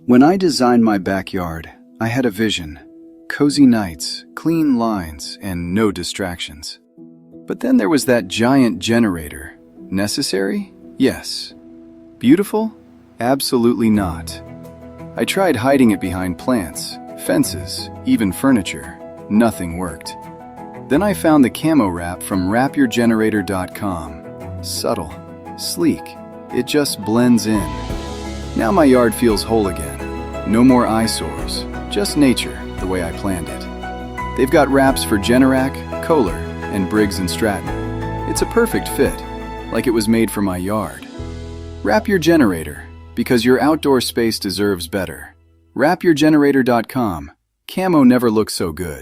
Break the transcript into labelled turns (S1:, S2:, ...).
S1: When I designed my backyard, I had a vision. Cozy nights, clean lines, and no distractions. But then there was that giant generator. Necessary? Yes. Beautiful? Absolutely not. I tried hiding it behind plants, fences, even furniture. Nothing worked. Then I found the camo wrap from wrapyourgenerator.com. Subtle, sleek, it just blends in. Now my yard feels whole again. No more eyesores, just nature the way I planned it. They've got wraps for Generac, Kohler, and Briggs & Stratton. It's a perfect fit, like it was made for my yard. Wrap your generator, because your outdoor space deserves better. Wrapyourgenerator.com. Camo never looks so good.